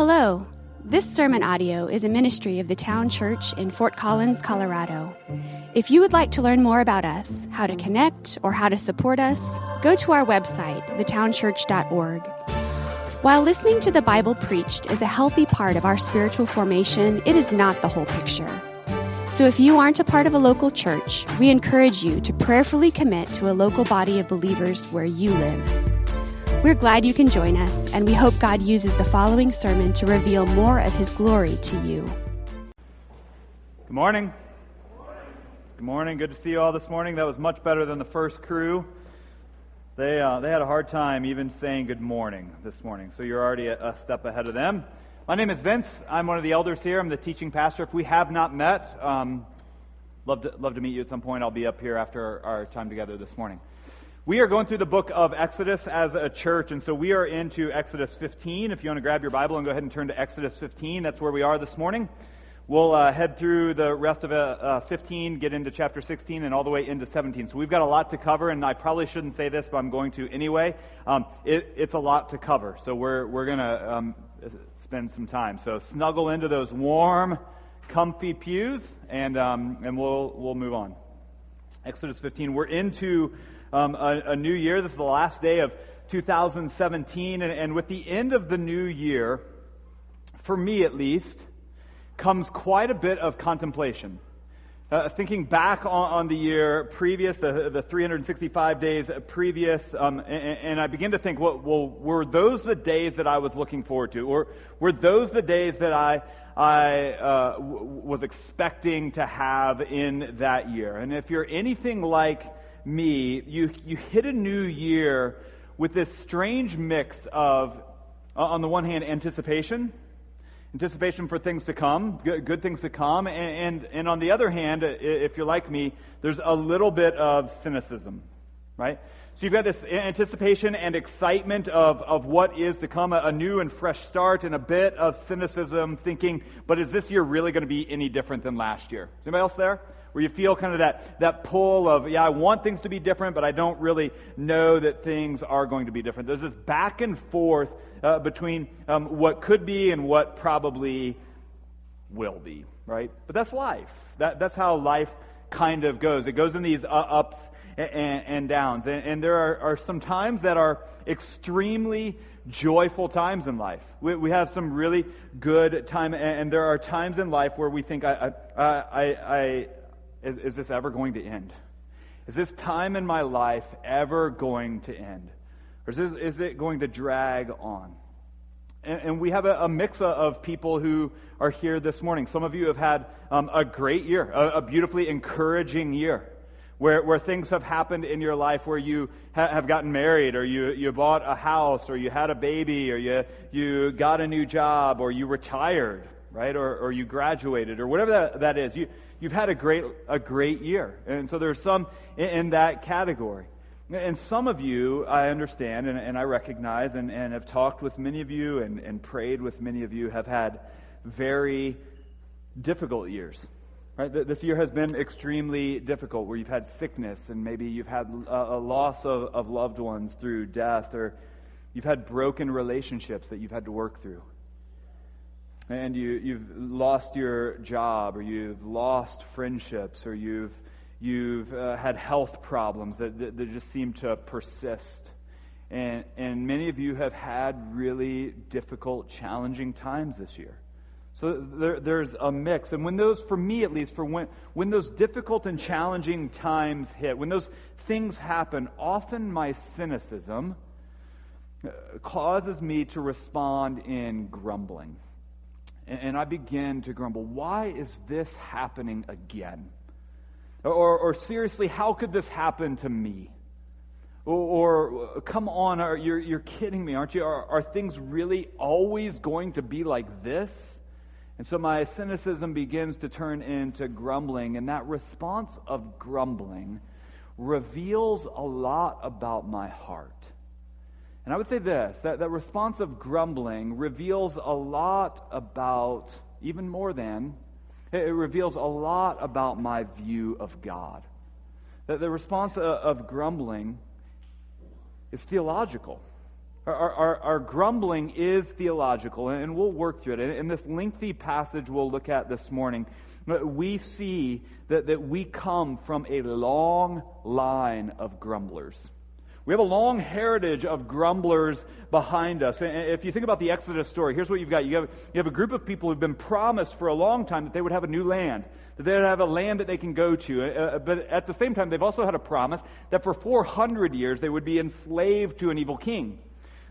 Hello. This sermon audio is a ministry of the Town Church in Fort Collins, Colorado. If you would like to learn more about us, how to connect, or how to support us, go to our website, thetownchurch.org. While listening to the Bible preached is a healthy part of our spiritual formation, it is not the whole picture. So if you aren't a part of a local church, we encourage you to prayerfully commit to a local body of believers where you live. We're glad you can join us, and we hope God uses the following sermon to reveal more of His glory to you. Good morning. Good morning. Good to see you all this morning. That was much better than the first crew. They had a hard time even saying good morning this morning, so you're already a step ahead of them. My name is Vince. I'm one of the elders here. I'm the teaching pastor. If we have not met, love to meet you at some point. I'll be up here after our time together this morning. We are going through the book of Exodus as a church, and so we are into Exodus 15. If you want to grab your Bible and go ahead and turn to Exodus 15, that's where we are this morning. We'll head through the rest of 15, get into chapter 16, and all the way into 17. So we've got a lot to cover, and I probably shouldn't say this, but I'm going to anyway. It's a lot to cover, so we're going to spend some time. So snuggle into those warm, comfy pews, and we'll move on. Exodus 15. We're into a new year. This is the last day of 2017, and with the end of the new year, for me at least, comes quite a bit of contemplation. Thinking back on the year previous, the 365 days previous, and I begin to think, well, were those the days that I was looking forward to? Or were those the days that I was expecting to have in that year? And if you're anything like me, you hit a new year with this strange mix of, on the one hand, anticipation for things to come, good things to come, and on the other hand, if you're like me, there's a little bit of cynicism, right? So you've got this anticipation and excitement of what is to come, a new and fresh start, and a bit of cynicism, thinking, but is this year really going to be any different than last year? Is anybody else there? Where you feel kind of that pull of, I want things to be different, but I don't really know that things are going to be different. There's this back and forth between what could be and what probably will be, right? But that's life. That's how life kind of goes. It goes in these ups and downs. And there are some times that are extremely joyful times in life. We have some really good time, and there are times in life where we think, is this ever going to end? Is this time in my life ever going to end? Or is it going to drag on? And we have a mix of people who are here this morning. Some of you have had a great year, a beautifully encouraging year, where things have happened in your life where you have gotten married, or you bought a house, or you had a baby, or you got a new job, or you retired, right? Or you graduated, or whatever that is. You've had a great year. And so there's some in that category. And some of you, I understand, and I recognize, and have talked with many of you and prayed with many of you, have had very difficult years. Right? This year has been extremely difficult, where you've had sickness, and maybe you've had a loss of loved ones through death, or you've had broken relationships that you've had to work through. And you've lost your job, or you've lost friendships, or you've had health problems that just seem to persist. And many of you have had really difficult, challenging times this year. So there's a mix. And when those, for me at least, when those difficult and challenging times hit, when those things happen, often my cynicism causes me to respond in grumbling. And I begin to grumble. Why is this happening again? Or seriously, how could this happen to me? Or come on, you're kidding me, aren't you? Are things really always going to be like this? And so my cynicism begins to turn into grumbling, and that response of grumbling reveals a lot about my heart. And I would say this, that response of grumbling reveals a lot about, even more than, it reveals a lot about my view of God. That the response of grumbling is theological. Our grumbling is theological, and we'll work through it. In this lengthy passage we'll look at this morning, we see that we come from a long line of grumblers. We have a long heritage of grumblers behind us. And if you think about the Exodus story, here's what you've got. You have a group of people who've been promised for a long time that they would have a new land, that they would have a land that they can go to. But at the same time, they've also had a promise that for 400 years they would be enslaved to an evil king.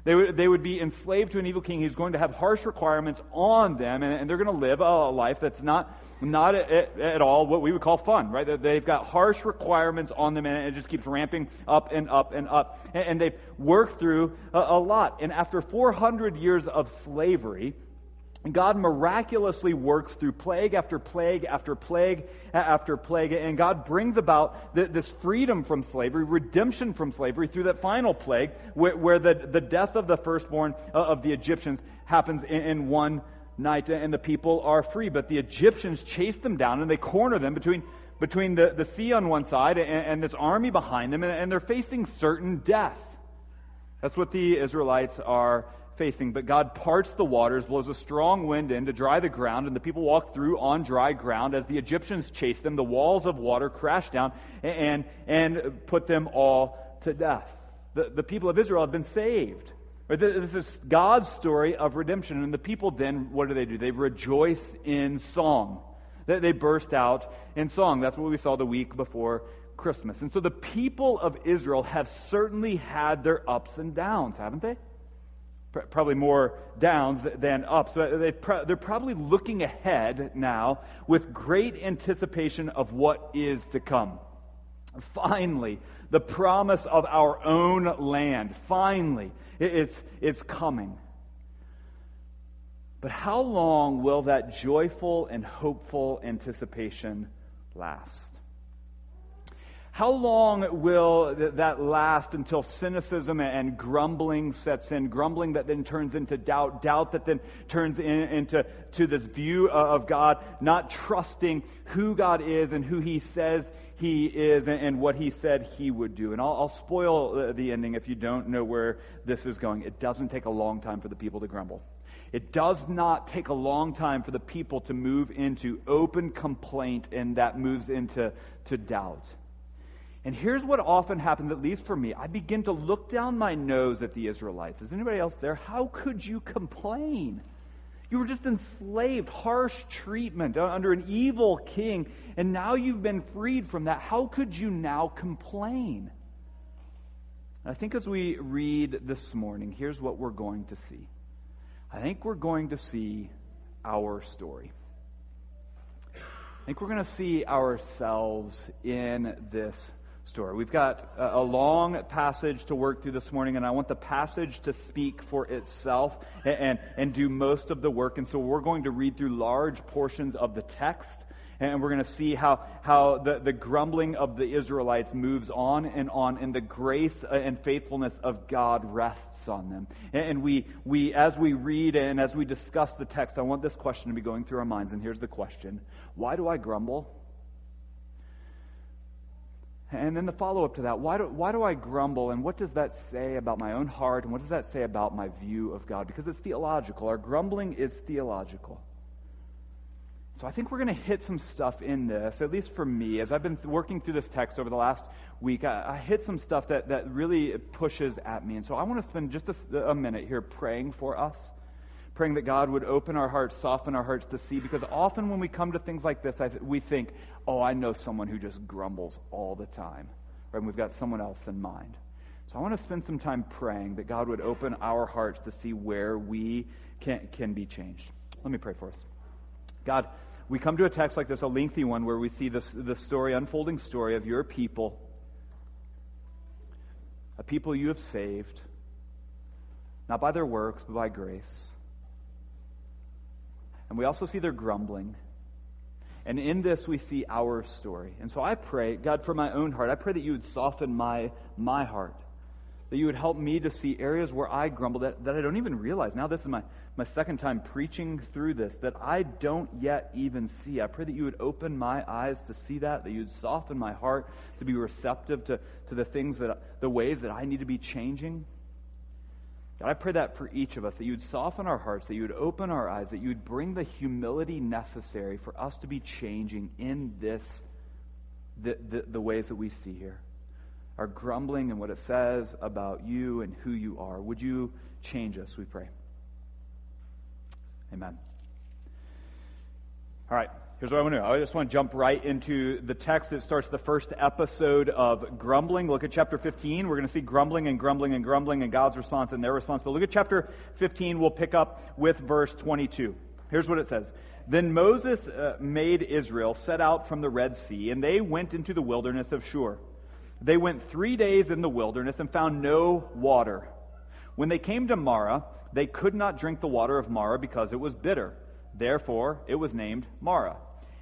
They would be enslaved to an evil king who's going to have harsh requirements on them, and they're going to live a life that's not at all what we would call fun, right? They've got harsh requirements on them, and it just keeps ramping up and up and up. And they've worked through a lot. And after 400 years of slavery, God miraculously works through plague after plague after plague after plague, and God brings about this freedom from slavery, redemption from slavery through that final plague where the death of the firstborn of the Egyptians happens in one night, and the people are free. But the Egyptians chase them down, and they corner them between the sea on one side and this army behind them, and they're facing certain death. That's what the Israelites are facing. But God parts the waters, blows a strong wind in to dry the ground, and the people walk through on dry ground. As the Egyptians chase them, the walls of water crash down and put them all to death. The people of Israel have been saved. This is God's story of redemption. And the people then, what do? They rejoice in song. They burst out in song. That's what we saw the week before Christmas. And so the people of Israel have certainly had their ups and downs, haven't they? Probably more downs than ups. They're probably looking ahead now with great anticipation of what is to come. Finally, the promise of our own land. Finally, it's coming. But how long will that joyful and hopeful anticipation last? How long will that last until cynicism and grumbling sets in? Grumbling that then turns into doubt. Doubt that then turns into this view of God, not trusting who God is and who He says He is and what He said He would do. And I'll spoil the ending if you don't know where this is going. It doesn't take a long time for the people to grumble. It does not take a long time for the people to move into open complaint, and that moves into doubt. And here's what often happens, at least for me. I begin to look down my nose at the Israelites. Is anybody else there? How could you complain? You were just enslaved, harsh treatment under an evil king, and now you've been freed from that. How could you now complain? I think as we read this morning, here's what we're going to see. I think we're going to see our story. I think we're going to see ourselves in this story. We've got a long passage to work through this morning, and I want the passage to speak for itself and do most of the work. And so we're going to read through large portions of the text, and we're going to see how the grumbling of the Israelites moves on, and the grace and faithfulness of God rests on them. And we as we read and as we discuss the text, I want this question to be going through our minds. And here's the question: why do I grumble? And then the follow-up to that, why do I grumble, and what does that say about my own heart, and what does that say about my view of God? Because it's theological. Our grumbling is theological. So I think we're going to hit some stuff in this, at least for me. As I've been working through this text over the last week, I hit some stuff that really pushes at me. And so I want to spend just a minute here praying for us, praying that God would open our hearts, soften our hearts to see, because often when we come to things like this, we think, oh, I know someone who just grumbles all the time, right? And we've got someone else in mind. So I want to spend some time praying that God would open our hearts to see where we can be changed. Let me pray for us. God, we come to a text like this, a lengthy one, where we see the story, unfolding story of your people, a people you have saved, not by their works, but by grace. And we also see their grumbling. And in this we see our story. And so I pray, God, for my own heart, I pray that you would soften my heart. That you would help me to see areas where I grumble that I don't even realize. Now this is my second time preaching through this, that I don't yet even see. I pray that you would open my eyes to see that you would soften my heart to be receptive to the things the ways that I need to be changing. God, I pray that for each of us, that you would soften our hearts, that you would open our eyes, that you would bring the humility necessary for us to be changing in the ways that we see here. Our grumbling and what it says about you and who you are. Would you change us, we pray. Amen. All right, here's what I want to do. I just want to jump right into the text that starts the first episode of Grumbling. Look at chapter 15. We're going to see grumbling and grumbling and grumbling and God's response and their response. But look at chapter 15. We'll pick up with verse 22. Here's what it says. Then Moses made Israel set out from the Red Sea, and they went into the wilderness of Shur. They went 3 days in the wilderness and found no water. When they came to Marah, they could not drink the water of Marah because it was bitter. Therefore, it was named Marah.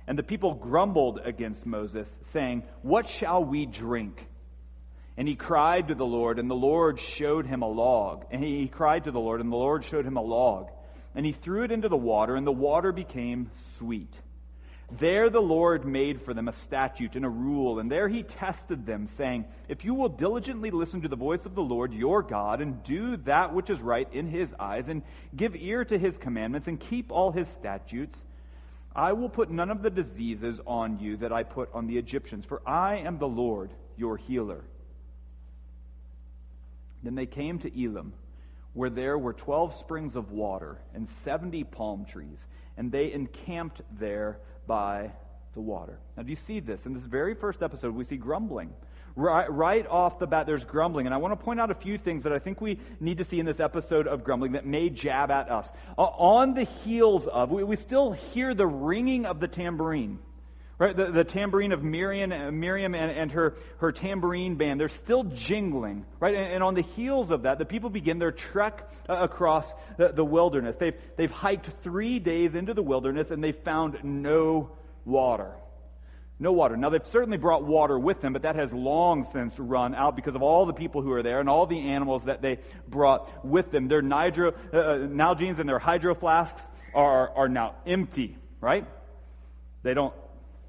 And the people grumbled against Moses, saying, "What shall we drink?" And he cried to the Lord, and the Lord showed him a log. And he cried to the Lord, and the Lord showed him a log. And he threw it into the water, and the water became sweet. There the Lord made for them a statute and a rule, and there he tested them, saying, "If you will diligently listen to the voice of the Lord your God, and do that which is right in his eyes, and give ear to his commandments, and keep all his statutes, I will put none of the diseases on you that I put on the Egyptians, for I am the Lord your healer." Then they came to Elim, where there were 12 springs of water and 70 palm trees, and they encamped there by the water. Now, do you see this? In this very first episode, we see grumbling. Right off the bat, there's grumbling. And I want to point out a few things that I think we need to see in this episode of grumbling that may jab at us. On the heels of, we still hear the ringing of the tambourine. Right? The tambourine of Miriam and her tambourine band, they're still jingling. Right? And on the heels of that, the people begin their trek across the wilderness. They've hiked 3 days into the wilderness and they've found no water. No water. Now, they've certainly brought water with them, but that has long since run out because of all the people who are there and all the animals that they brought with them. Their Nalgene's and their hydro flasks are now empty. Right?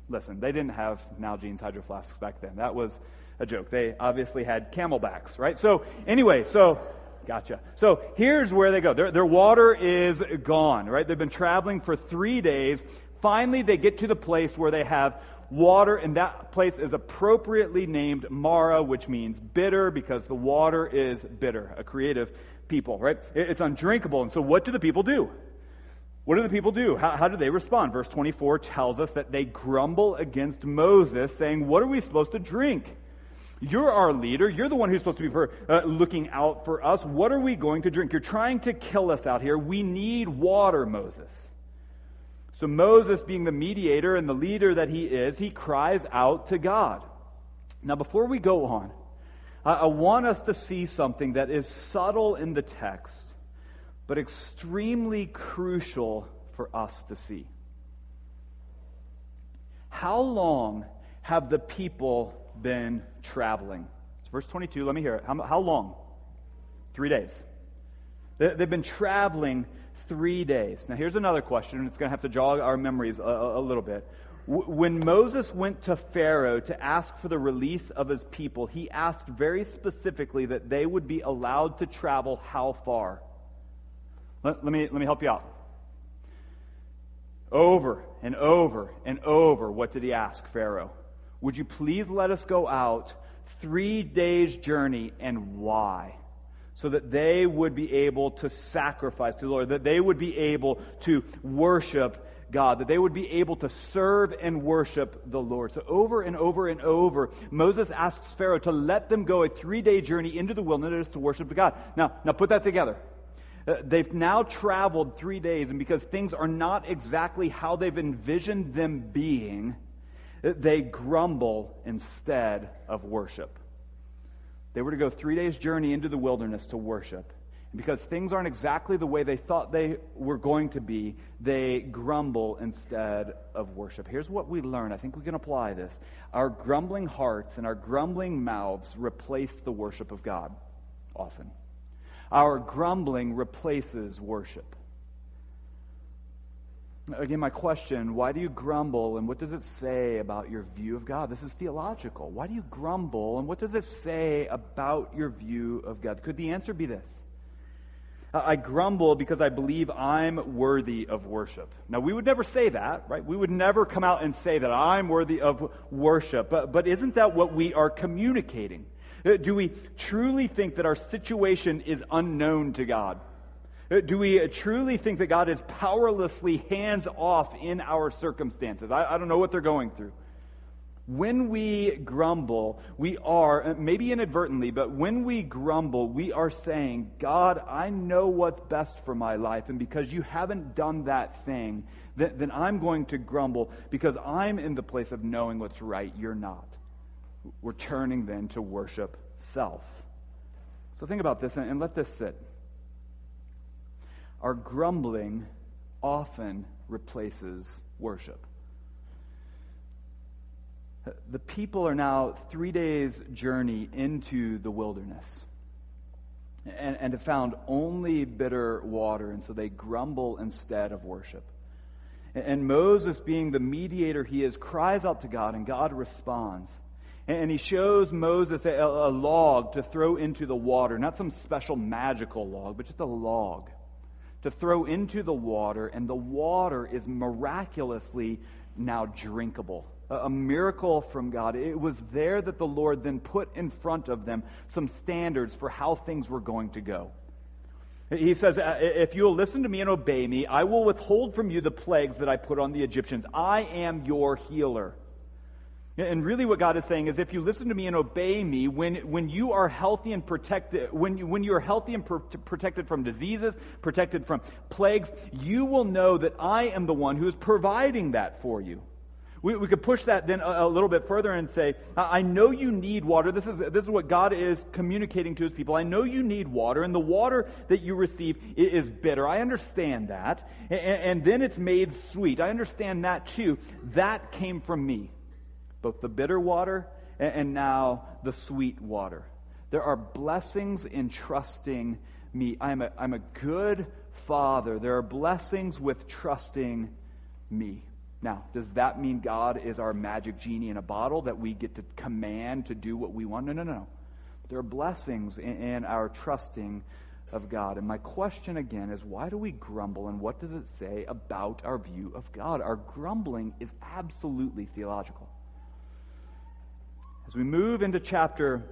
Listen, they didn't have Nalgene's hydro flasks back then. That was a joke. They obviously had camelbacks, right? So anyway, gotcha. So here's where they go. Their water is gone, right? They've been traveling for 3 days. Finally, they get to the place where they have water, and that place is appropriately named Marah, which means bitter because the water is bitter. A creative people, right? It's undrinkable. And so what do the people do? What do the people do? How do they respond? Verse 24 tells us that they grumble against Moses, saying, "What are we supposed to drink? You're our leader. You're the one who's supposed to be looking out for us. What are we going to drink? You're trying to kill us out here. We need water, Moses." So Moses, being the mediator and the leader that he is, he cries out to God. Now, before we go on, I want us to see something that is subtle in the text, but extremely crucial for us to see. How long have the people been traveling? It's verse 22, let me hear it. How long? 3 days. They've been traveling 3 days. Now here's another question, and it's going to have to jog our memories a little bit. When Moses went to Pharaoh to ask for the release of his people, he asked very specifically that they would be allowed to travel how far? Let me help you out. Over and over and over, what did he ask Pharaoh? Would you please let us go out 3 days' journey, and why? So that they would be able to sacrifice to the Lord, that they would be able to worship God, that they would be able to serve and worship the Lord. So over and over and over, Moses asks Pharaoh to let them go a 3-day journey into the wilderness to worship God. Now put that together. They've now traveled 3 days, and because things are not exactly how they've envisioned them being, they grumble instead of worship. They were to go 3 days' journey into the wilderness to worship. And because things aren't exactly the way they thought they were going to be, they grumble instead of worship. Here's what we learn. I think we can apply this. Our grumbling hearts and our grumbling mouths replace the worship of God often. Our grumbling replaces worship. Again, my question, why do you grumble, and what does it say about your view of God? This is theological. Why do you grumble, and what does it say about your view of God? Could the answer be this? I grumble because I believe I'm worthy of worship. Now, we would never say that, right? We would never come out and say that I'm worthy of worship. But isn't that what we are communicating? Do we truly think that our situation is unknown to God? Do we truly think that God is powerlessly hands off in our circumstances? I don't know what they're going through. When we grumble, we are, maybe inadvertently, but when we grumble, we are saying, God, I know what's best for my life, and because you haven't done that thing, then I'm going to grumble because I'm in the place of knowing what's right. You're not. We're turning then to worship self. So think about this and let this sit. Our grumbling often replaces worship. The people are now 3 days' journey into the wilderness and have found only bitter water, and so they grumble instead of worship. And Moses, being the mediator he is, cries out to God, and God responds. And he shows Moses a log to throw into the water, not some special magical log, but just a log to throw into the water, and the water is miraculously now drinkable. A miracle from God. It was there that the Lord then put in front of them some standards for how things were going to go. He says, if you'll listen to me and obey me, I will withhold from you the plagues that I put on the Egyptians. I am your healer. And really what God is saying is, if you listen to me and obey me, when you are healthy and protected, when you are healthy and protected from diseases, protected from plagues, you will know that I am the one who is providing that for you. We could push that then a little bit further and say, I know you need water. This is what God is communicating to his people. I know you need water, and the water that you receive is bitter. I understand that. And then it's made sweet. I understand that too. That came from me. Both the bitter water and now the sweet water. There are blessings in trusting me. I'm a good father. There are blessings with trusting me. Now, does that mean God is our magic genie in a bottle that we get to command to do what we want? No. There are blessings in our trusting of God. And my question again is, why do we grumble, and what does it say about our view of God? Our grumbling is absolutely theological. As we move into chapter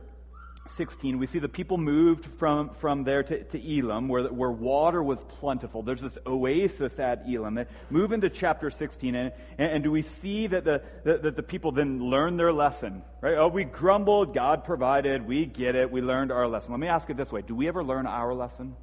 16, we see the people moved from there to Elim, where water was plentiful. There's this oasis at Elim. They move into chapter 16, and do we see that the people then learn their lesson? Right? Oh, we grumbled, God provided, we get it, we learned our lesson. Let me ask it this way: do we ever learn our lesson?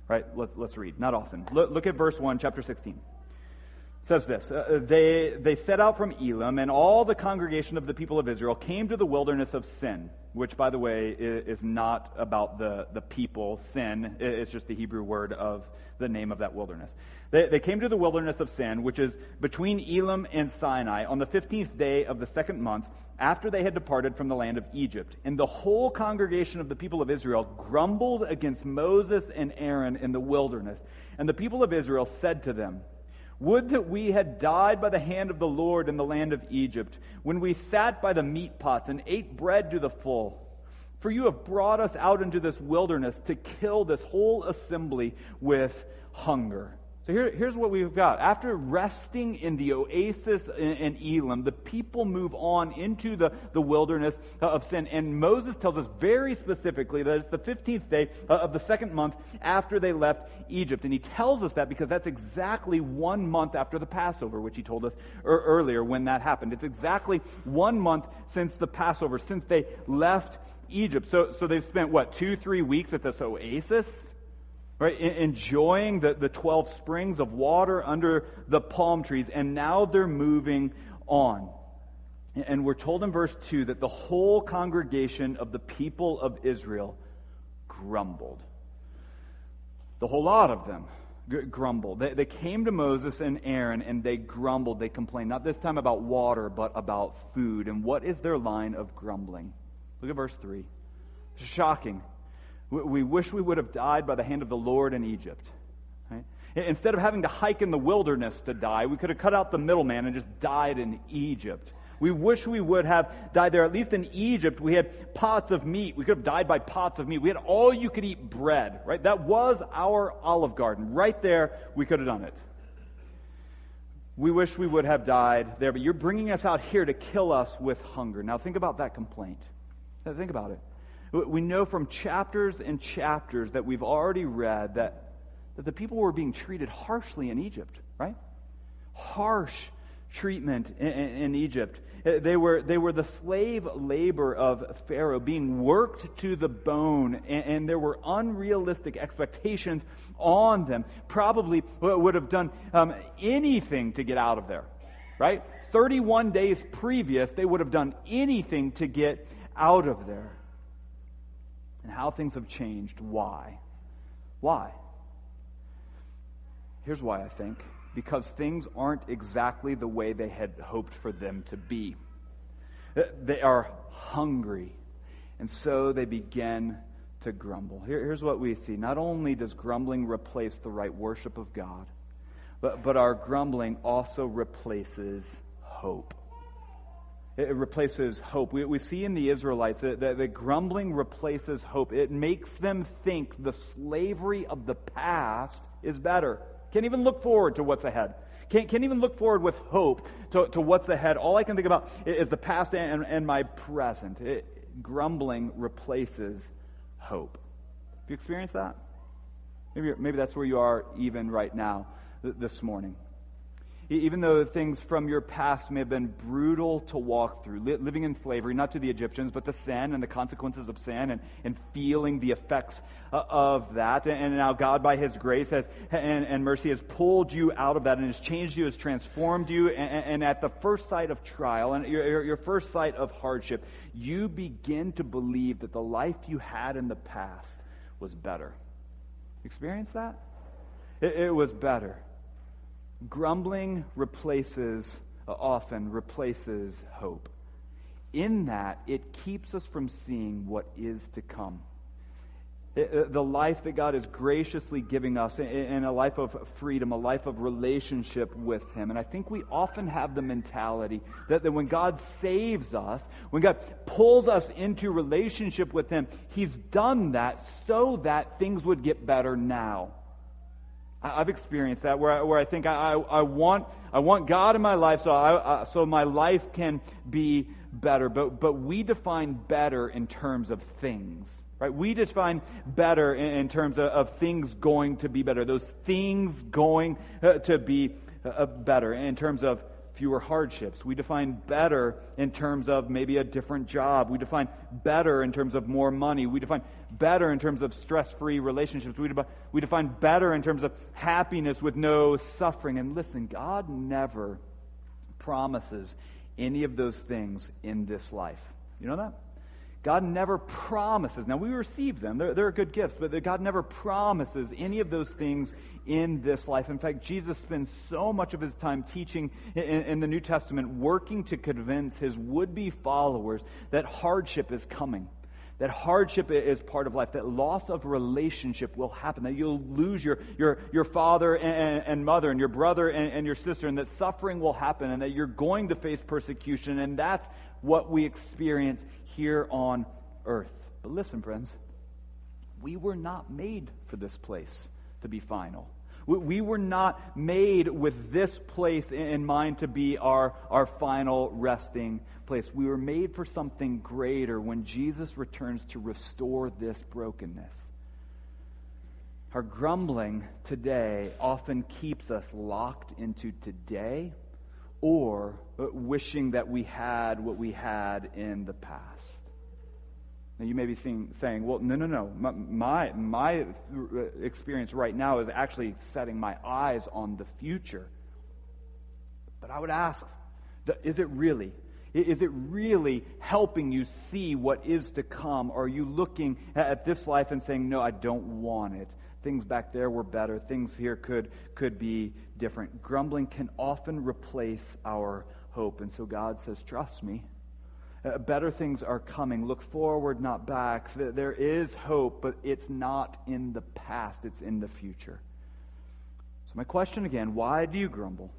Right? Let's read. Not often. Look at verse 1, chapter 16. It says this, they set out from Elim, and all the congregation of the people of Israel came to the wilderness of Sin, which, by the way, is not about the people. Sin is just the Hebrew word of the name of that wilderness. They came to the wilderness of Sin, which is between Elim and Sinai, on the 15th day of the second month, after they had departed from the land of Egypt. And the whole congregation of the people of Israel grumbled against Moses and Aaron in the wilderness. And the people of Israel said to them, would that we had died by the hand of the Lord in the land of Egypt, when we sat by the meat pots and ate bread to the full. For you have brought us out into this wilderness to kill this whole assembly with hunger. So here's what we've got. After resting in the oasis in Elim, the people move on into the wilderness of Sin. And Moses tells us very specifically that it's the 15th day of the second month after they left Egypt. And he tells us that because that's exactly 1 month after the Passover, which he told us earlier when that happened. It's exactly 1 month since the Passover, since they left Egypt. So they've spent, 2-3 weeks at this oasis? Right, enjoying the 12 springs of water under the palm trees, and now they're moving on. And we're told in verse 2 that the whole congregation of the people of Israel grumbled. The whole lot of them grumbled. They came to Moses and Aaron, and they grumbled. They complained, not this time about water, but about food. And what is their line of grumbling? Look at verse 3. It's shocking. We wish we would have died by the hand of the Lord in Egypt. Right? Instead of having to hike in the wilderness to die, we could have cut out the middleman and just died in Egypt. We wish we would have died there. At least in Egypt, we had pots of meat. We could have died by pots of meat. We had all-you-could-eat bread, right? That was our Olive Garden. Right there, we could have done it. We wish we would have died there, but you're bringing us out here to kill us with hunger. Now think about that complaint. Now, think about it. We know from chapters and chapters that we've already read that the people were being treated harshly in Egypt, right? Harsh treatment in Egypt. They were the slave labor of Pharaoh, being worked to the bone, and there were unrealistic expectations on them. Probably would have done anything to get out of there, right? 31 days previous, they would have done anything to get out of there. And how things have changed. Why? Why? Here's why, I think. Because things aren't exactly the way they had hoped for them to be. They are hungry, and so they begin to grumble. Here's what we see. Not only does grumbling replace the right worship of God, but our grumbling also replaces hope. It replaces hope. We see in the Israelites that the grumbling replaces hope. It makes them think the slavery of the past is better. Can't even look forward to what's ahead. Can't even look forward with hope to what's ahead. All I can think about is the past and my present. Grumbling replaces hope. Have you experienced that? Maybe that's where you are even right now, this morning. Even though things from your past may have been brutal to walk through, living in slavery, not to the Egyptians, but to sin and the consequences of sin and feeling the effects of that. And now God, by His grace and mercy, has pulled you out of that and has changed you, has transformed you. And at the first sight of trial and your first sight of hardship, you begin to believe that the life you had in the past was better. Experience that? It was better. Grumbling often replaces hope. In that, it keeps us from seeing what is to come. The life that God is graciously giving us in a life of freedom, a life of relationship with Him. And I think we often have the mentality that when God saves us, when God pulls us into relationship with Him, He's done that so that things would get better now. I've experienced that where I think I want God in my life so my life can be better. But we define better in terms of things, right? We define better in terms of things going to be better. Those things going to be better in terms of fewer hardships. We define better in terms of maybe a different job. We define better in terms of more money. We define better in terms of stress-free relationships. We define better in terms of happiness with no suffering. And listen, God never promises any of those things in this life. You know that? God never promises. Now, we receive them. They're good gifts, but God never promises any of those things in this life. In fact, Jesus spends so much of His time teaching in the New Testament, working to convince His would-be followers that hardship is coming, that hardship is part of life, that loss of relationship will happen, that you'll lose your father and mother and your brother and your sister, and that suffering will happen, and that you're going to face persecution, and that's what we experience here on earth. But listen, friends, we were not made for this place to be final. We were not made with this place in mind to be our final resting place. We were made for something greater when Jesus returns to restore this brokenness. Our grumbling today often keeps us locked into today or wishing that we had what we had in the past. Now you may be saying, well, no. My experience right now is actually setting my eyes on the future. But I would ask, is it really? Is it really helping you see what is to come? Or are you looking at this life and saying, no, I don't want it? Things back there were better. Things here could be different. Grumbling can often replace our hope. And so God says, trust me. Better things are coming. Look forward, not back. There is hope, but it's not in the past. It's in the future. So my question again, why do you grumble?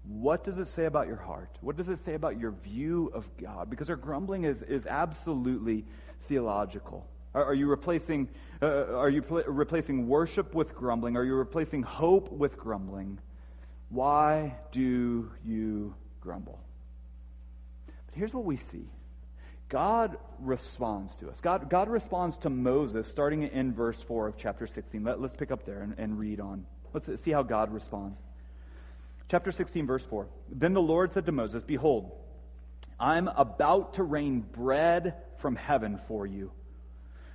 what does it say about your heart? What does it say about your view of God? Because our grumbling is absolutely theological. Are you replacing worship with grumbling? Are you replacing hope with grumbling? Why do you grumble? But here's what we see. God responds to us. God responds to Moses starting in verse 4 of chapter 16. Let's pick up there and read on. Let's see how God responds. Chapter 16, verse 4. Then the Lord said to Moses, "Behold, I'm about to rain bread from heaven for you.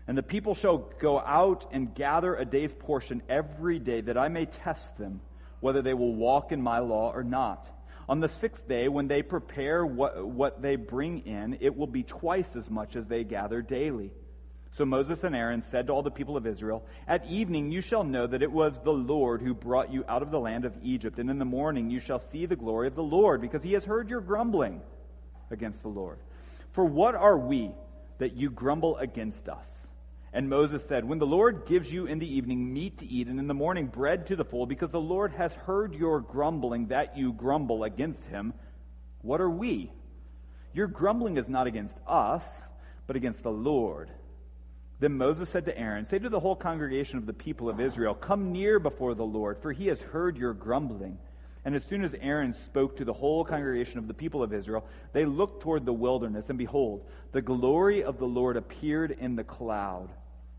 And the people shall go out and gather a day's portion every day, that I may test them, whether they will walk in my law or not. On the sixth day, when they prepare what they bring in, it will be twice as much as they gather daily." So Moses and Aaron said to all the people of Israel, "At evening you shall know that it was the Lord who brought you out of the land of Egypt, and in the morning you shall see the glory of the Lord, because he has heard your grumbling against the Lord. For what are we that you grumble against us?" And Moses said, "When the Lord gives you in the evening meat to eat, and in the morning bread to the full, because the Lord has heard your grumbling, that you grumble against him, what are we? Your grumbling is not against us, but against the Lord." Then Moses said to Aaron, "Say to the whole congregation of the people of Israel, 'Come near before the Lord, for he has heard your grumbling.' And as soon as Aaron spoke to the whole congregation of the people of Israel, they looked toward the wilderness, and behold, the glory of the Lord appeared in the cloud.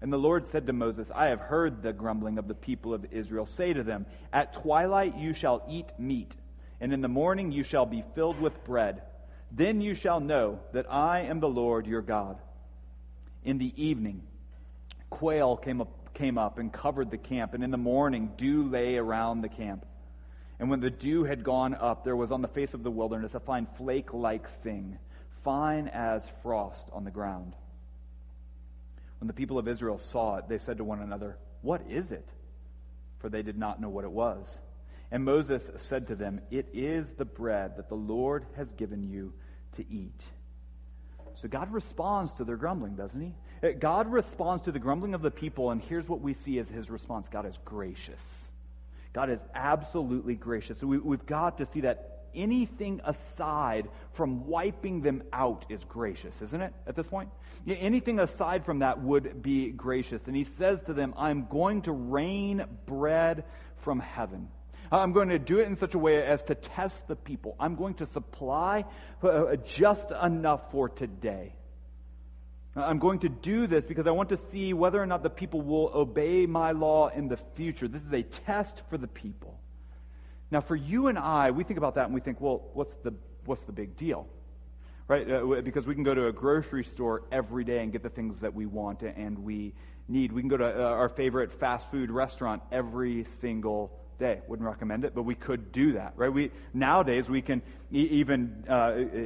And the Lord said to Moses, 'I have heard the grumbling of the people of Israel. Say to them, at twilight you shall eat meat, and in the morning you shall be filled with bread. Then you shall know that I am the Lord your God.' In the evening, quail came up and covered the camp, and in the morning dew lay around the camp. And when the dew had gone up, there was on the face of the wilderness a fine flake-like thing, fine as frost on the ground. When the people of Israel saw it, they said to one another, 'What is it?' For they did not know what it was. And Moses said to them, 'It is the bread that the Lord has given you to eat.'" So God responds to their grumbling, doesn't he? God responds to the grumbling of the people, and here's what we see as his response. God is gracious. God is absolutely gracious. So we've got to see that anything aside from wiping them out is gracious, isn't it, at this point? Anything aside from that would be gracious. And he says to them, "I'm going to rain bread from heaven. I'm going to do it in such a way as to test the people. I'm going to supply just enough for today. I'm going to do this because I want to see whether or not the people will obey my law in the future. This is a test for the people." Now, for you and I, we think about that and we think, well, what's the big deal? Right? Because we can go to a grocery store every day and get the things that we want and we need. We can go to our favorite fast food restaurant every single day. Wouldn't recommend it, but we could do that, right? Nowadays we can even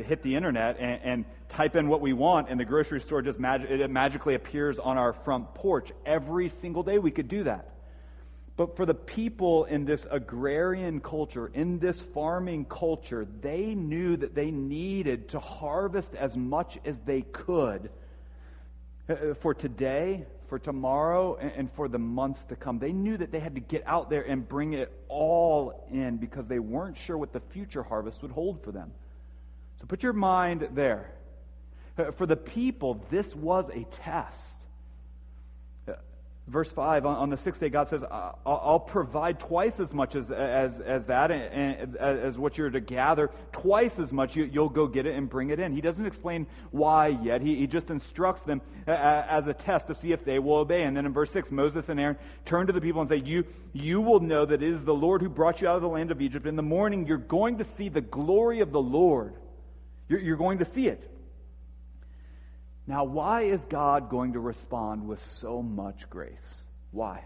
hit the internet and type in what we want, and the grocery store just it magically appears on our front porch. Every single day we could do that. But for the people in this agrarian culture, in this farming culture, they knew that they needed to harvest as much as they could for today, for tomorrow, and for the months to come. They knew that they had to get out there and bring it all in because they weren't sure what the future harvest would hold for them. So put your mind there. For the people, this was a test. Verse 5, on the sixth day, God says, I'll provide twice as much as that, and as what you're to gather, twice as much. You'll go get it and bring it in. He doesn't explain why yet. He just instructs them as a test to see if they will obey. And then in verse 6, Moses and Aaron turn to the people and say, you will know that it is the Lord who brought you out of the land of Egypt. In the morning, you're going to see the glory of the Lord. You're going to see it. Now, why is God going to respond with so much grace? Why?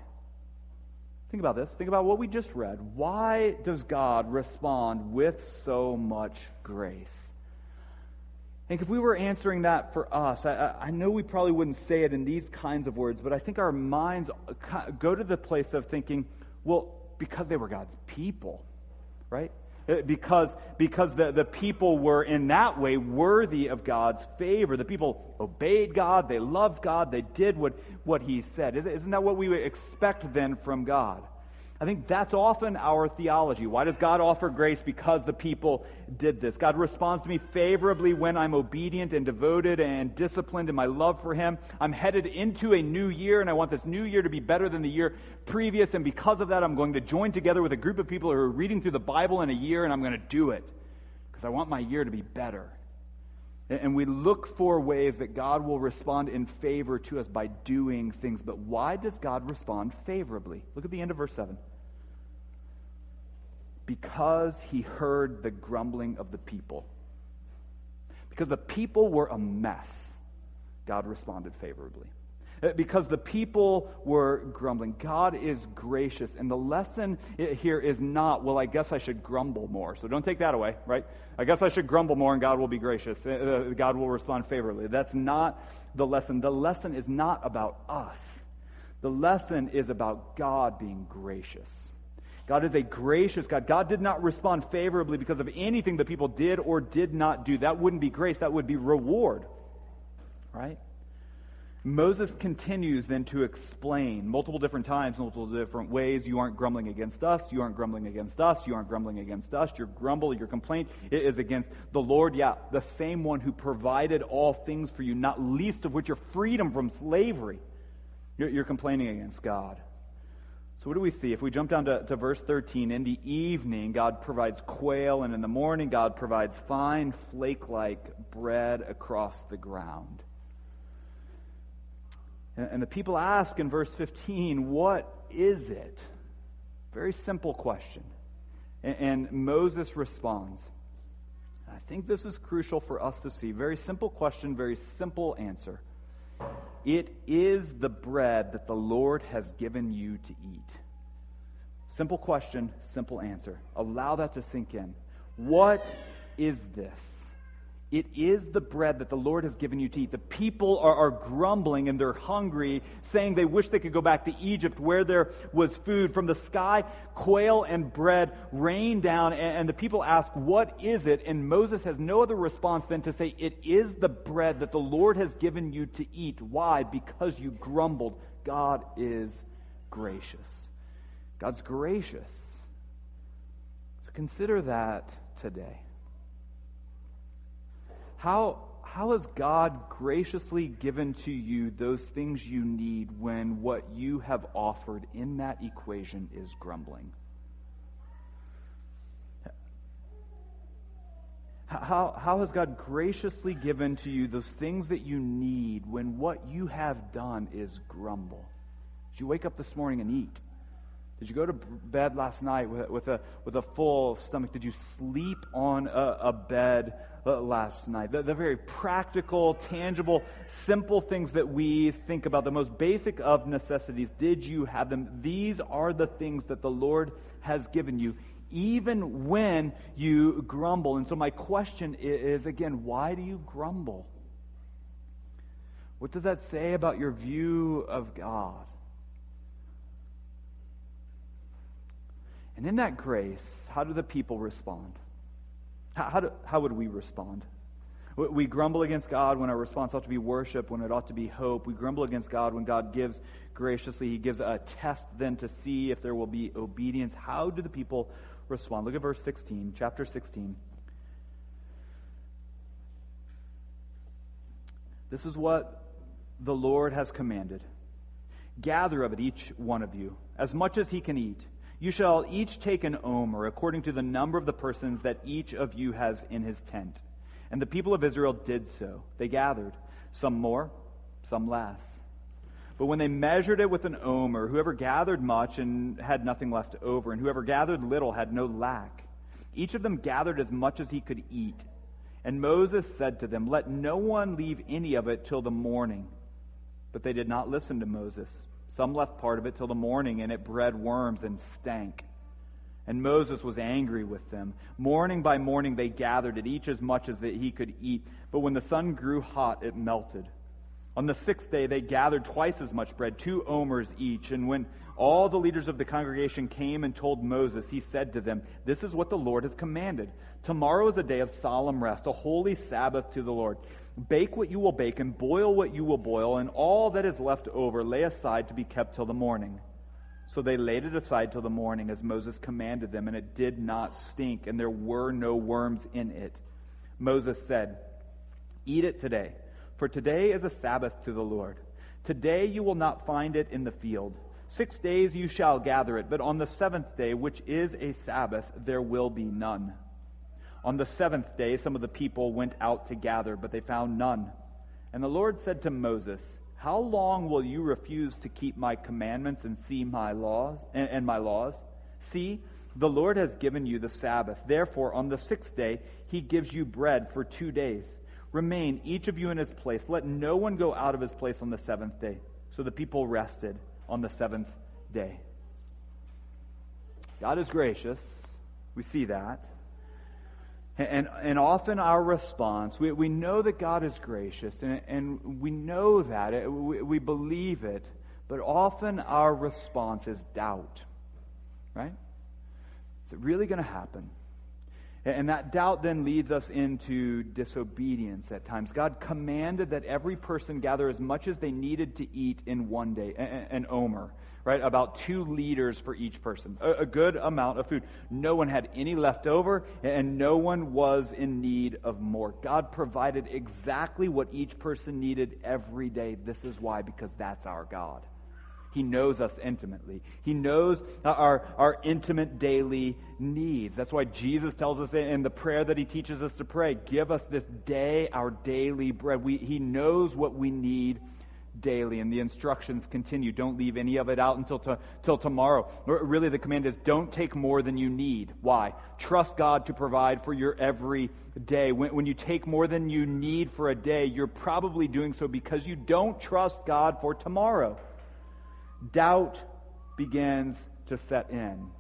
Think about this. Think about what we just read. Why does God respond with so much grace? I think if we were answering that for us, I know we probably wouldn't say it in these kinds of words, but I think our minds go to the place of thinking, well, because they were God's people, right? Because the people were in that way worthy of God's favor. The people obeyed God, they loved God, they did what He said. Isn't that what we would expect then from God? I think that's often our theology. Why does God offer grace? Because the people did this. God responds to me favorably when I'm obedient and devoted and disciplined in my love for Him. I'm headed into a new year, and I want this new year to be better than the year previous, and because of that, I'm going to join together with a group of people who are reading through the Bible in a year, and I'm going to do it because I want my year to be better. And we look for ways that God will respond in favor to us by doing things. But why does God respond favorably? Look at the end of verse 7. Because He heard the grumbling of the people. Because the people were a mess, God responded favorably. Because the people were grumbling. God is gracious. And the lesson here is not, well, I guess I should grumble more. So don't take that away, right? I guess I should grumble more and God will be gracious. God will respond favorably. That's not the lesson. The lesson is not about us. The lesson is about God being gracious. God is a gracious God. God did not respond favorably because of anything the people did or did not do. That wouldn't be grace. That would be reward, right? Moses continues then to explain multiple different times, multiple different ways. You aren't grumbling against us. You aren't grumbling against us. You aren't grumbling against us. Your grumble, your complaint is against the Lord. Yeah, the same one who provided all things for you, not least of which your freedom from slavery. You're complaining against God. So what do we see? If we jump down to verse 13, in the evening God provides quail, and in the morning God provides fine flake-like bread across the ground. And the people ask in verse 15, what is it? Very simple question. And Moses responds. I think this is crucial for us to see. Very simple question, very simple answer. It is the bread that the Lord has given you to eat. Simple question, simple answer. Allow that to sink in. What is this? It is the bread that the Lord has given you to eat. The people are grumbling and they're hungry, saying they wish they could go back to Egypt where there was food. From the sky, quail and bread rain down, and the people ask, what is it? And Moses has no other response than to say, it is the bread that the Lord has given you to eat. Why? Because you grumbled. God is gracious. God's gracious. So consider that today. How has God graciously given to you those things you need when what you have offered in that equation is grumbling? How has God graciously given to you those things that you need when what you have done is grumble? Did you wake up this morning and eat? Did you go to bed last night with a full stomach? Did you sleep on a bed last night? The very practical, tangible, simple things that we think about, the most basic of necessities, did you have them? These are the things that the Lord has given you, even when you grumble. And so my question is, again, why do you grumble? What does that say about your view of God? And in that grace, how do the people respond? How would we respond? We grumble against God when our response ought to be worship, when it ought to be hope. We grumble against God when God gives graciously. He gives a test then to see if there will be obedience. How do the people respond? Look at verse 16, chapter 16. This is what the Lord has commanded. Gather of it, each one of you, as much as he can eat. You shall each take an omer, according to the number of the persons that each of you has in his tent. And the people of Israel did so. They gathered, some more, some less. But when they measured it with an omer, whoever gathered much and had nothing left over, and whoever gathered little had no lack. Each of them gathered as much as he could eat. And Moses said to them, let no one leave any of it till the morning. But they did not listen to Moses. Some left part of it till the morning, and it bred worms and stank. And Moses was angry with them. Morning by morning they gathered it, each as much as that he could eat. But when the sun grew hot, it melted. On the 6th day they gathered twice as much bread, 2 omers each. And when all the leaders of the congregation came and told Moses, he said to them, this is what the Lord has commanded. Tomorrow is a day of solemn rest, a holy Sabbath to the Lord. Bake what you will bake and boil what you will boil, and all that is left over lay aside to be kept till the morning. So they laid it aside till the morning, as Moses commanded them, and it did not stink, and there were no worms in it. Moses said, "Eat it today, for today is a Sabbath to the Lord. Today you will not find it in the field. 6 days you shall gather it, but on the seventh day, which is a Sabbath, there will be none." On the seventh day, some of the people went out to gather, but they found none. And the Lord said to Moses, "How long will you refuse to keep my commandments and see my laws and my laws? See, the Lord has given you the Sabbath. Therefore, on the sixth day, he gives you bread for 2 days. Remain, each of you in his place. Let no one go out of his place on the seventh day." So the people rested on the seventh day. God is gracious. We see that. And often our response, we know that God is gracious, and we know that, we believe it, but often our response is doubt, right? Is it really going to happen? And that doubt then leads us into disobedience at times. God commanded that every person gather as much as they needed to eat in one day, an omer, right? About 2 liters for each person, a good amount of food. No one had any left over, and no one was in need of more. God provided exactly what each person needed every day. This is why, because that's our God. He knows us intimately. He knows our intimate daily needs. That's why Jesus tells us in the prayer that he teaches us to pray, "Give us this day our daily bread." He knows what we need daily, and the instructions continue. Don't leave any of it out until tomorrow. Really, the command is don't take more than you need. Why? Trust God to provide for your every day. When you take more than you need for a day, you're probably doing so because you don't trust God for tomorrow. Doubt begins to set in.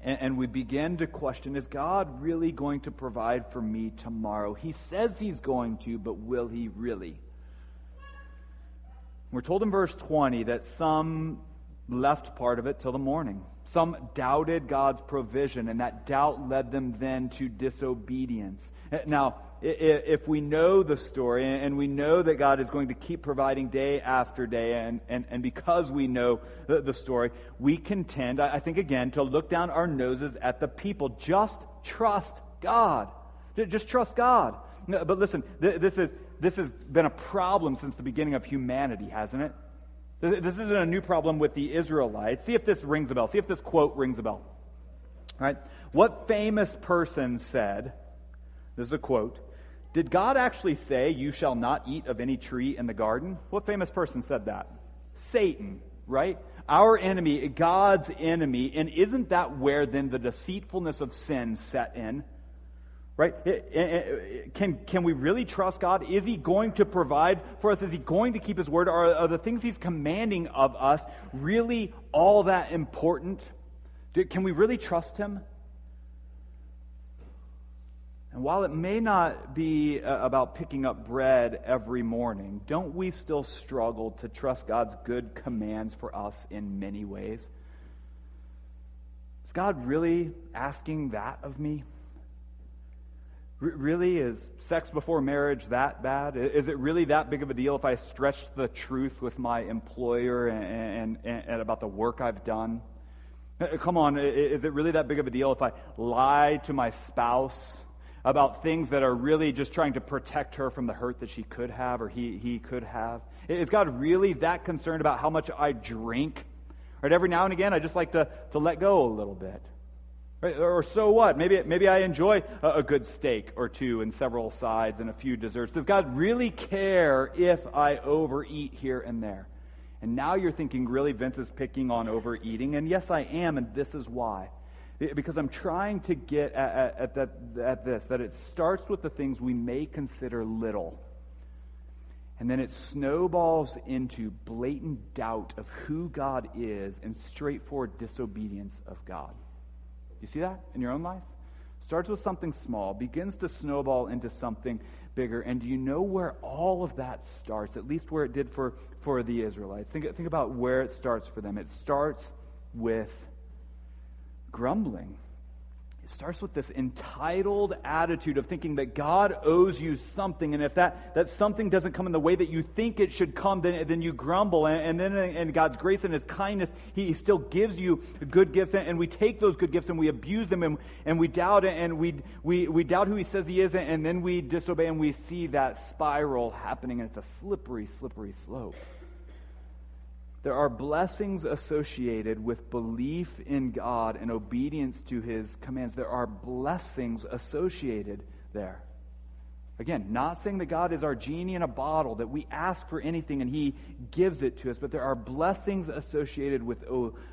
And we begin to question, is God really going to provide for me tomorrow? He says he's going to, but will he really? We're told in verse 20 that some left part of it till the morning. Some doubted God's provision, and that doubt led them then to disobedience. Now, if we know the story, and we know that God is going to keep providing day after day, and because we know the story, we can tend, I think again, to look down our noses at the people. Just trust God. Just trust God. But listen, this has been a problem since the beginning of humanity, hasn't it? This isn't a new problem with the Israelites. See if this rings a bell. See if this quote rings a bell. All right? What famous person said, this is a quote, "Did God actually say, 'You shall not eat of any tree in the garden'?" What famous person said that? Satan, right? Our enemy, God's enemy. And isn't that where then the deceitfulness of sin set in? Right? Can we really trust God? Is he going to provide for us? Is he going to keep his word? Are the things he's commanding of us really all that important? Can we really trust him? And while it may not be about picking up bread every morning, don't we still struggle to trust God's good commands for us in many ways? Is God really asking that of me? Really, is sex before marriage that bad? Is it really that big of a deal if I stretch the truth with my employer and about the work I've done? Come on, is it really that big of a deal if I lie to my spouse about things that are really just trying to protect her from the hurt that she could have or he could have? Is God really that concerned about how much I drink? Right, every now and again, I just like to let go a little bit. Right? Or so what? Maybe I enjoy a good steak or two and several sides and a few desserts. Does God really care if I overeat here and there? And now you're thinking, really, Vince is picking on overeating? And yes, I am, and this is why. Because I'm trying to get at this, that it starts with the things we may consider little. And then it snowballs into blatant doubt of who God is and straightforward disobedience of God. You see that in your own life? Starts with something small, begins to snowball into something bigger. And do you know where all of that starts? At least where it did for the Israelites. Think about where it starts for them. It starts with grumbling. It starts with this entitled attitude of thinking that God owes you something, and if that something doesn't come in the way that you think it should come, then you grumble, and then in God's grace and His kindness, He still gives you good gifts, and we take those good gifts and we abuse them, and we doubt it, and we doubt who He says He is, and then we disobey, and we see that spiral happening, and it's a slippery, slippery slope. There are blessings associated with belief in God and obedience to His commands. There are blessings associated there. Again, not saying that God is our genie in a bottle, that we ask for anything and He gives it to us, but there are blessings associated with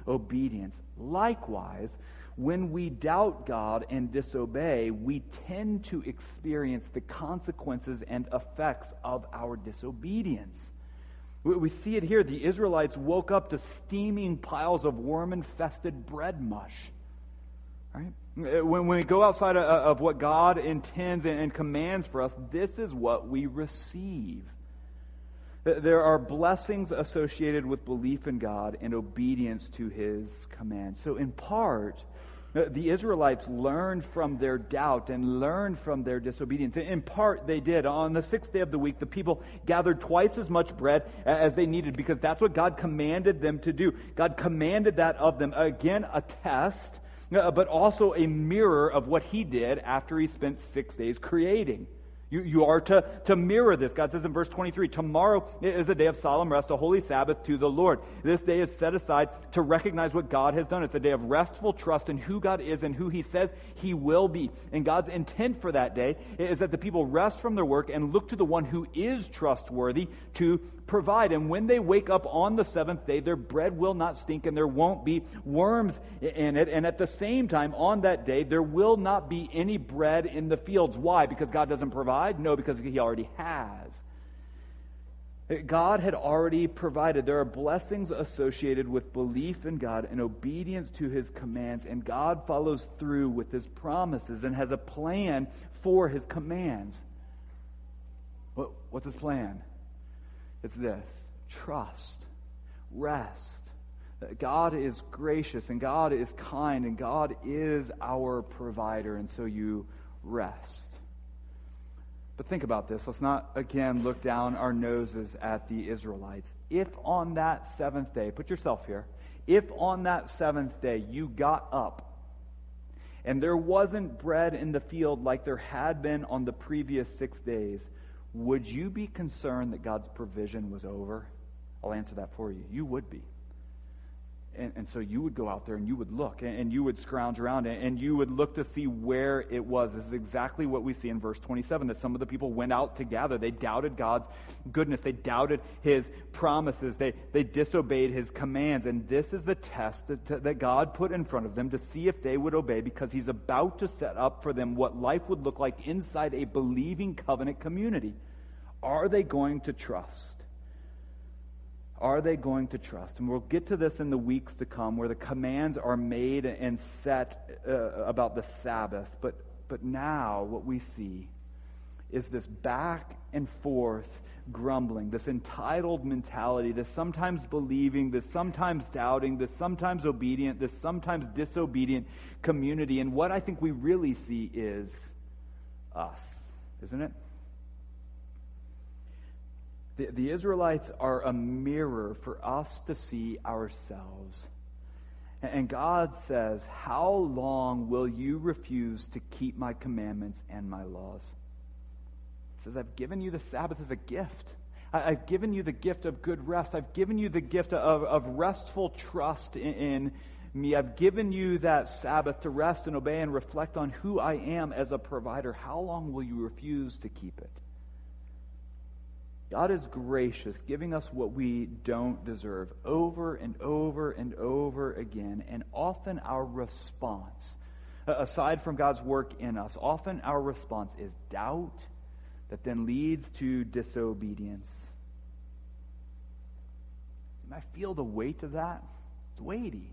obedience. Likewise, when we doubt God and disobey, we tend to experience the consequences and effects of our disobedience. We see it here. The Israelites woke up to steaming piles of worm-infested bread mush. Right? When we go outside of what God intends and commands for us, this is what we receive. There are blessings associated with belief in God and obedience to His commands. So in part, the Israelites learned from their doubt and learned from their disobedience. In part, they did. On the 6th day of the week, the people gathered twice as much bread as they needed because that's what God commanded them to do. God commanded that of them. Again, a test, but also a mirror of what He did after He spent 6 days creating. You are to mirror this. God says in verse 23, tomorrow is a day of solemn rest, a holy Sabbath to the Lord. This day is set aside to recognize what God has done. It's a day of restful trust in who God is and who He says He will be. And God's intent for that day is that the people rest from their work and look to the one who is trustworthy to provide. And when they wake up on the seventh day, their bread will not stink and there won't be worms in it. And at the same time, on that day, there will not be any bread in the fields. Why? Because God doesn't provide? No, because He already has. God had already provided. There are blessings associated with belief in God and obedience to His commands, and God follows through with His promises and has a plan for His commands. What's His plan? It's this: trust, rest. God is gracious and God is kind and God is our provider, and so you rest. But think about this. Let's not, again, look down our noses at the Israelites. If on that seventh day, put yourself here, if on that seventh day you got up and there wasn't bread in the field like there had been on the previous 6 days, would you be concerned that God's provision was over? I'll answer that for you. You would be. And so you would go out there and you would look and you would scrounge around and you would look to see where it was. This is exactly what we see in verse 27, that some of the people went out to gather. They doubted God's goodness. They doubted His promises. They disobeyed His commands. And this is the test that God put in front of them to see if they would obey, because He's about to set up for them what life would look like inside a believing covenant community. Are they going to trust? Are they going to trust? And we'll get to this in the weeks to come, where the commands are made and set about the Sabbath. But now what we see is this back and forth grumbling, this entitled mentality, this sometimes believing, this sometimes doubting, this sometimes obedient, this sometimes disobedient community. And what I think we really see is us, isn't it? The Israelites are a mirror for us to see ourselves. And God says, how long will you refuse to keep my commandments and my laws? He says, I've given you the Sabbath as a gift. I've given you the gift of good rest. I've given you the gift of restful trust in me. I've given you that Sabbath to rest and obey and reflect on who I am as a provider. How long will you refuse to keep it? God is gracious, giving us what we don't deserve over and over and over again. And often our response, aside from God's work in us, often our response is doubt that then leads to disobedience. You might feel the weight of that. It's weighty.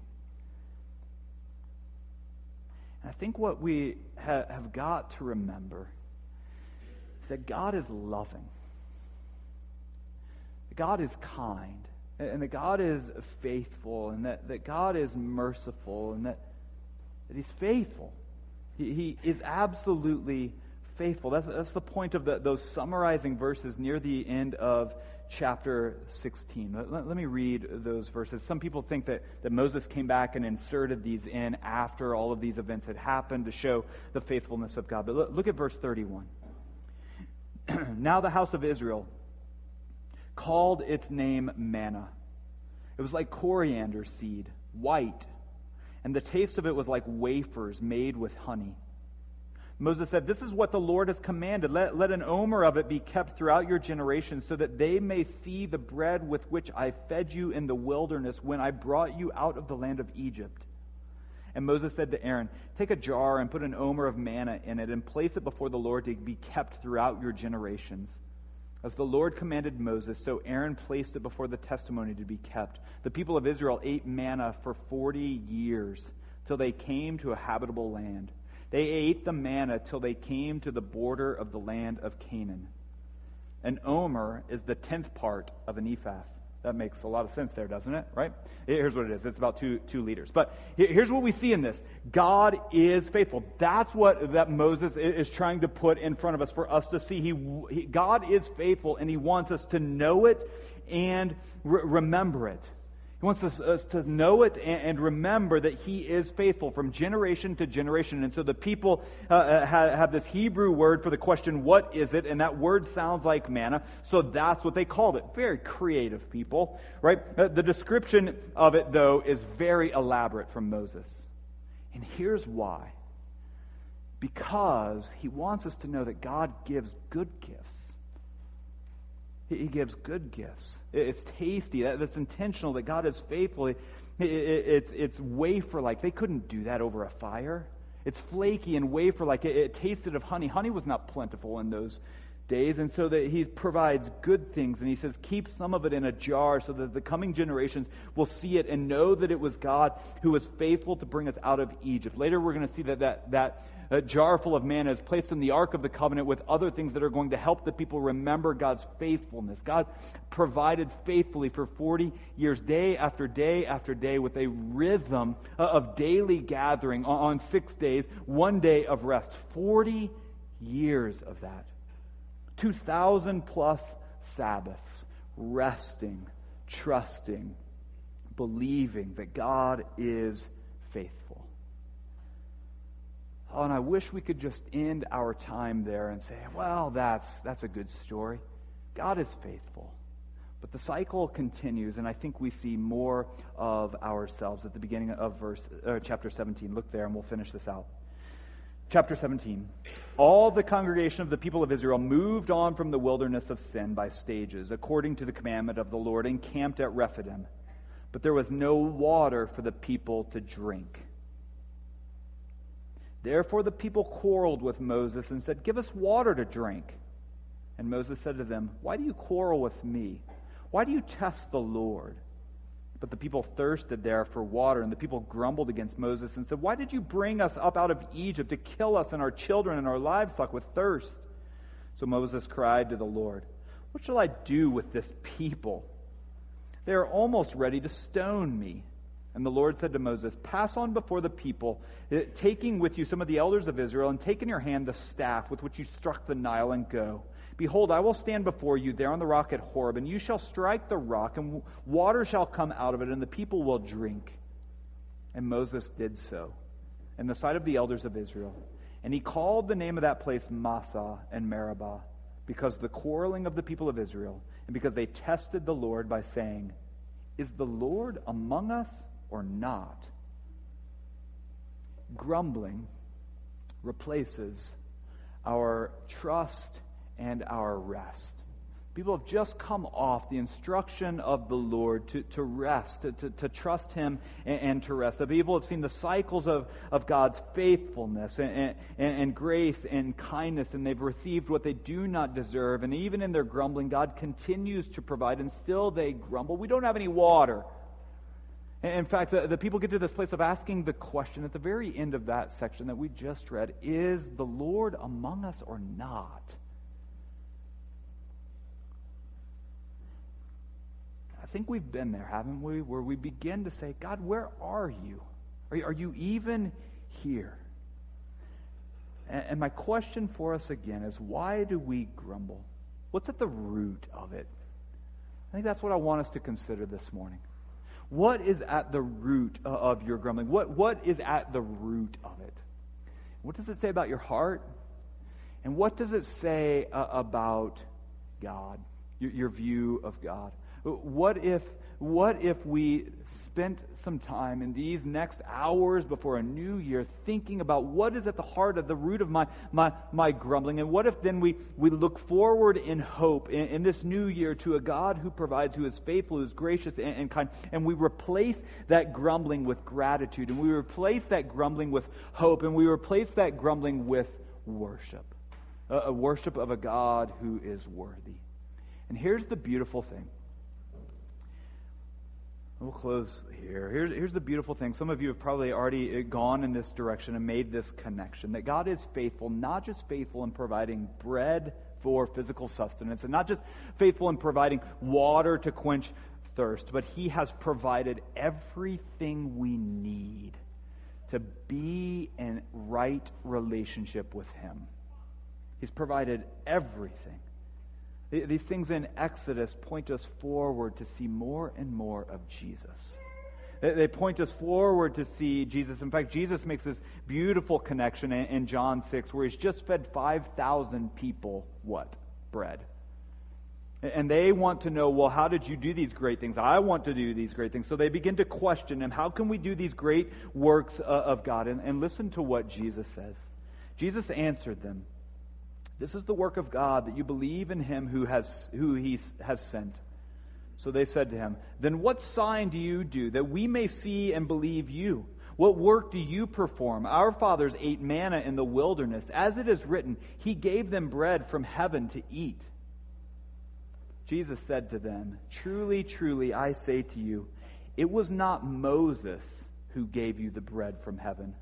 And I think what we have got to remember is that God is loving. God is kind, and that God is faithful, and that God is merciful, and that He's faithful. He is absolutely faithful. That's the point of those summarizing verses near the end of chapter 16. Let me read those verses. Some people think that Moses came back and inserted these in after all of these events had happened to show the faithfulness of God. But look at verse 31. Now the house of Israel called its name manna. It was like coriander seed, white, and the taste of it was like wafers made with honey. Moses said, "This is what the Lord has commanded. Let an omer of it be kept throughout your generations, so that they may see the bread with which I fed you in the wilderness when I brought you out of the land of Egypt." And Moses said to Aaron, "Take a jar and put an omer of manna in it and place it before the Lord to be kept throughout your generations." As the Lord commanded Moses, so Aaron placed it before the testimony to be kept. The people of Israel ate manna for 40 years, till they came to a habitable land. They ate the manna till they came to the border of the land of Canaan. An omer is the 10th part of an ephah. That makes a lot of sense there, doesn't it? Right? Here's what it is. It's about 2 liters. But here's what we see in this. God is faithful. That's what that Moses is trying to put in front of us for us to see. God is faithful, and He wants us to know it and remember it. He wants us to know it and remember that He is faithful from generation to generation. And so the people have this Hebrew word for the question, what is it? And that word sounds like manna. So that's what they called it. Very creative people, right? The description of it, though, is very elaborate from Moses. And here's why. Because He wants us to know that God gives good gifts. He gives good gifts. It's tasty. That's intentional, that God is faithful. It's wafer-like. They couldn't do that over a fire. It's flaky and wafer-like. It tasted of honey. Honey was not plentiful in those days, and so that He provides good things. And He says, keep some of it in a jar so that the coming generations will see it and know that it was God who was faithful to bring us out of Egypt. Later we're going to see that a jar full of manna is placed in the Ark of the Covenant with other things that are going to help the people remember God's faithfulness. God provided faithfully for 40 years, day after day after day, with a rhythm of daily gathering on 6 days, 1 day of rest. 40 years of that. 2,000 plus Sabbaths, resting, trusting, believing that God is faithful. Oh, and I wish we could just end our time there and say, well, that's a good story. God is faithful. But the cycle continues, and I think we see more of ourselves at the beginning of chapter 17. Look there, and we'll finish this out. Chapter 17. All the congregation of the people of Israel moved on from the wilderness of sin by stages, according to the commandment of the Lord, and camped at Rephidim. But there was no water for the people to drink. Therefore the people quarreled with Moses and said, "Give us water to drink." And Moses said to them, "Why do you quarrel with me? Why do you test the Lord?" But the people thirsted there for water, and the people grumbled against Moses and said, "Why did you bring us up out of Egypt to kill us and our children and our livestock with thirst?" So Moses cried to the Lord, "What shall I do with this people? They are almost ready to stone me." And the Lord said to Moses, "Pass on before the people, taking with you some of the elders of Israel, and take in your hand the staff with which you struck the Nile, and go. Behold, I will stand before you there on the rock at Horeb, and you shall strike the rock, and water shall come out of it, and the people will drink." And Moses did so in the sight of the elders of Israel. And he called the name of that place Massah and Meribah, because of the quarreling of the people of Israel, and because they tested the Lord by saying, "Is the Lord among us or not?" Grumbling replaces our trust and our rest. People have just come off the instruction of the Lord to rest, to trust Him and to rest. The people have seen the cycles of God's faithfulness and grace and kindness, and they've received what they do not deserve. And even in their grumbling, God continues to provide, and still they grumble. We don't have any water. In fact, the people get to this place of asking the question at the very end of that section that we just read, "Is the Lord among us or not?" I think we've been there, haven't we? Where we begin to say, "God, where are you? Are you even here?" And my question for us again is, why do we grumble? What's at the root of it? I think that's what I want us to consider this morning. What is at the root of your grumbling? What is at the root of it? What does it say about your heart? And what does it say about God, your view of God? What if we spent some time in these next hours before a new year thinking about what is at the heart of the root of my grumbling? And what if then we look forward in hope in this new year to a God who provides, who is faithful, who is gracious and kind, and we replace that grumbling with gratitude, and we replace that grumbling with hope, and we replace that grumbling with worship. A worship of a God who is worthy. And here's the beautiful thing. We'll close here. Here's the beautiful thing. Some of you have probably already gone in this direction and made this connection. That God is faithful, not just faithful in providing bread for physical sustenance, and not just faithful in providing water to quench thirst, but He has provided everything we need to be in right relationship with Him. He's provided everything. These things in Exodus point us forward to see more and more of Jesus. They point us forward to see Jesus. In fact, Jesus makes this beautiful connection in John 6 where He's just fed 5,000 people, what? Bread. And they want to know, well, how did you do these great things? I want to do these great things. So they begin to question Him. How can we do these great works of God? And listen to what Jesus says. Jesus answered them. This is the work of God, that you believe in Him who He has sent. So they said to Him, then what sign do you do, that we may see and believe you? What work do you perform? Our fathers ate manna in the wilderness. As it is written, He gave them bread from heaven to eat. Jesus said to them, truly, truly, I say to you, it was not Moses who gave you the bread from heaven,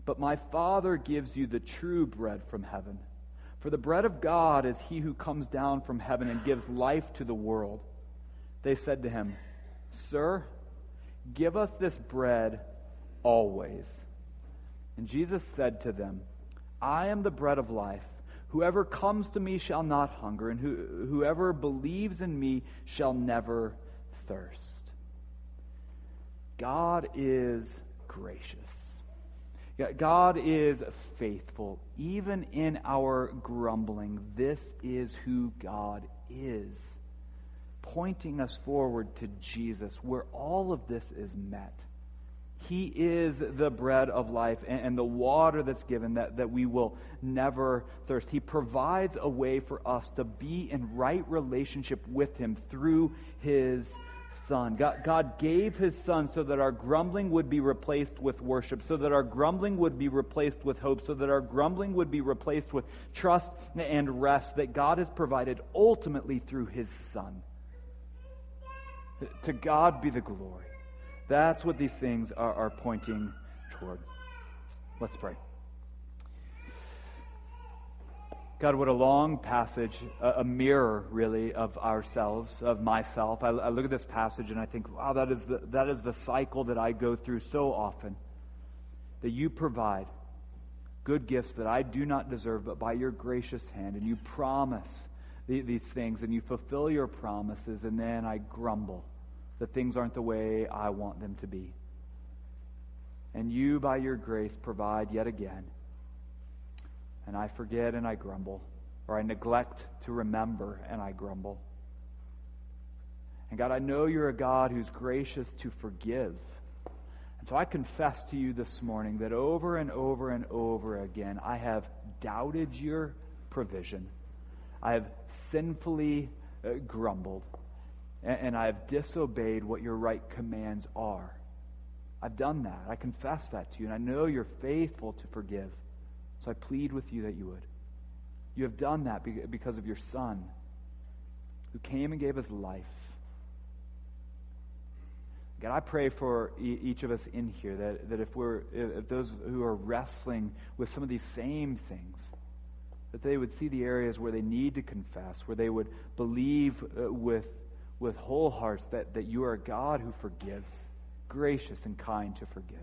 but my Father gives you the true bread from heaven. For the bread of God is He who comes down from heaven and gives life to the world. They said to Him, Sir, give us this bread always. And Jesus said to them, I am the bread of life. Whoever comes to me shall not hunger, and whoever believes in me shall never thirst. God is gracious. God is faithful. Even in our grumbling, this is who God is. Pointing us forward to Jesus, where all of this is met. He is the bread of life and the water that's given that we will never thirst. He provides a way for us to be in right relationship with Him through His Son. God gave His Son so that our grumbling would be replaced with worship, so that our grumbling would be replaced with hope, so that our grumbling would be replaced with trust and rest that God has provided ultimately through His Son. To God be the glory. That's what these things are pointing toward. Let's pray. God, what a long passage, a mirror, really, of ourselves, of myself. I look at this passage and I think, wow, that is the cycle that I go through so often. That you provide good gifts that I do not deserve, but by your gracious hand. And you promise these things, and you fulfill your promises, and then I grumble that things aren't the way I want them to be. And you, by your grace, provide yet again. And I forget and I grumble, or I neglect to remember and I grumble. And God, I know you're a God who's gracious to forgive. And so I confess to you this morning that over and over and over again, I have doubted your provision. I have sinfully grumbled. And I have disobeyed what your right commands are. I've done that. I confess that to you. And I know you're faithful to forgive. So I plead with you that you would. You have done that because of your Son, who came and gave His life. God, I pray for each of us in here that if those who are wrestling with some of these same things, that they would see the areas where they need to confess, where they would believe with whole hearts that you are a God who forgives, gracious and kind to forgive.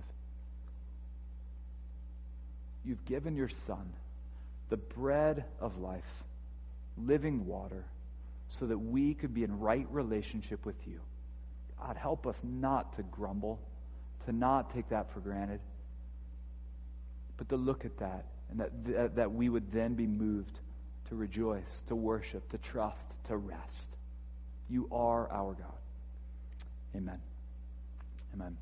You've given your Son the bread of life, living water, so that we could be in right relationship with you. God, help us not to grumble, to not take that for granted, but to look at that, and that we would then be moved to rejoice, to worship, to trust, to rest. You are our God. Amen. Amen.